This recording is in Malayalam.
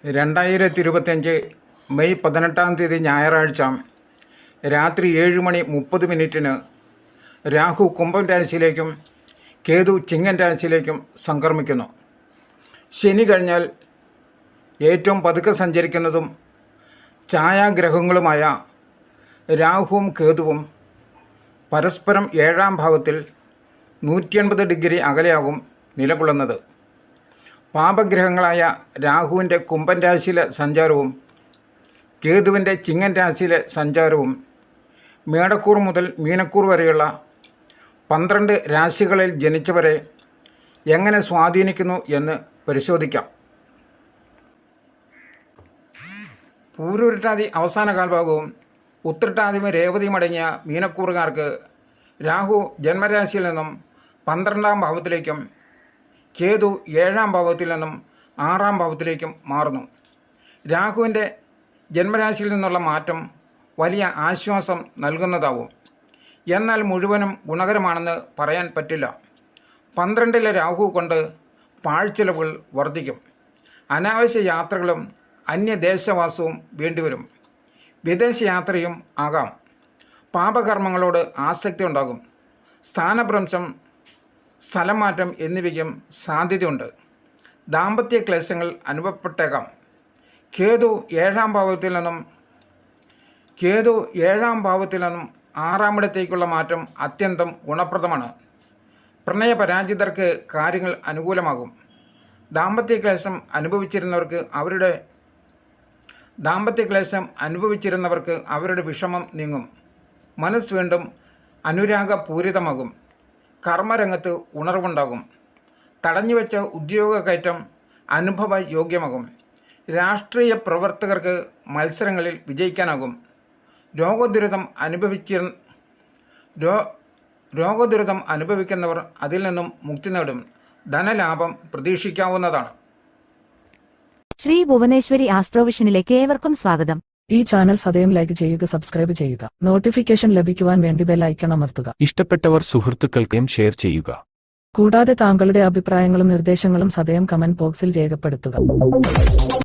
2025 മെയ് 18 ഞായറാഴ്ച രാത്രി 7:30 രാഹു കുംഭം രാശിയിലേക്കും കേതു ചിങ്ങൻ രാശിയിലേക്കും സംക്രമിക്കുന്നു. ശനി കഴിഞ്ഞാൽ ഏറ്റവും പതുക്കെ സഞ്ചരിക്കുന്നതും ഛായാഗ്രഹങ്ങളുമായ രാഹുവും കേതുവും പരസ്പരം 7-ാം ഭാവത്തിൽ 180 ഡിഗ്രി അകലെയാകും നിലകൊള്ളുന്നത്. പാപഗ്രഹങ്ങളായ രാഹുവിൻ്റെ കുംഭൻ രാശിയിലെ സഞ്ചാരവും കേതുവിൻ്റെ ചിങ്ങൻ രാശിയിലെ സഞ്ചാരവും മേടക്കൂർ മുതൽ മീനക്കൂർ വരെയുള്ള 12 രാശികളിൽ ജനിച്ചവരെ എങ്ങനെ സ്വാധീനിക്കുന്നു എന്ന് പരിശോധിക്കാം. പൂരുരുട്ടാതി അവസാന കാൽഭാഗവും ഉത്രട്ടാതിയും രേവതിയും അടങ്ങിയ മീനക്കൂറുകാർക്ക് രാഹു ജന്മരാശിയിൽ നിന്നും 12-ാം ഭാവത്തിലേക്കും കേതു 7-ാം ഭാവത്തിൽ നിന്നും 6-ാം ഭാവത്തിലേക്കും മാറുന്നു. രാഹുവിൻ്റെ ജന്മരാശിയിൽ നിന്നുള്ള മാറ്റം വലിയ ആശ്വാസം നൽകുന്നതാവും. എന്നാൽ മുഴുവനും ഗുണകരമാണെന്ന് പറയാൻ പറ്റില്ല. 12-ലെ രാഹു കൊണ്ട് പാഴ്ചെലവുകൾ വർദ്ധിക്കും. അനാവശ്യ യാത്രകളും അന്യദേശവാസവും വേണ്ടിവരും. വിദേശയാത്രയും ആകാം. പാപകർമ്മങ്ങളോട് ആസക്തി ഉണ്ടാകും. സ്ഥാനഭ്രംശം, സ്ഥലം മാറ്റം എന്നിവയ്ക്കും സാധ്യതയുണ്ട്. ദാമ്പത്യ ക്ലേശങ്ങൾ അനുഭവപ്പെട്ടേക്കാം. കേതു 7-ാം ഭാവത്തിൽ നിന്നും 6-ാമിടത്തേക്കുള്ള മാറ്റം അത്യന്തം ഗുണപ്രദമാണ്. പ്രണയപരാജിതർക്ക് കാര്യങ്ങൾ അനുകൂലമാകും. ദാമ്പത്യ ക്ലേശം അനുഭവിച്ചിരുന്നവർക്ക് അവരുടെ വിഷമം നീങ്ങും. മനസ്സ് വീണ്ടും അനുരാഗപൂരിതമാകും. കർമ്മരംഗത്ത് ഉണർവുണ്ടാകും. തടഞ്ഞുവെച്ച ഉദ്യോഗ കയറ്റം അനുഭവയോഗ്യമാകും. രാഷ്ട്രീയ പ്രവർത്തകർക്ക് മത്സരങ്ങളിൽ വിജയിക്കാനാകും. രോഗദുരിതം അനുഭവിക്കുന്നവർ അതിൽ നിന്നും മുക്തി നേടും. ധനലാഭം പ്രതീക്ഷിക്കാവുന്നതാണ്. ശ്രീ ഭുവനേശ്വരി ആസ്ട്രോവിഷനിലേക്ക് ഏവർക്കും സ്വാഗതം. ഈ ചാനൽ സദയം ലൈക്ക് ചെയ്യുക, സബ്സ്ക്രൈബ് ചെയ്യുക, നോട്ടിഫിക്കേഷൻ ലഭിക്കുവാൻ വേണ്ടി ബെൽ ഐക്കൺ അമർത്തുക. ഇഷ്ടപ്പെട്ടവർ സുഹൃത്തുക്കൾക്കും ഷെയർ ചെയ്യുക. കൂടാതെ താങ്കളുടെ അഭിപ്രായങ്ങളും നിർദ്ദേശങ്ങളും സദയം കമന്റ് ബോക്സിൽ രേഖപ്പെടുത്തുക.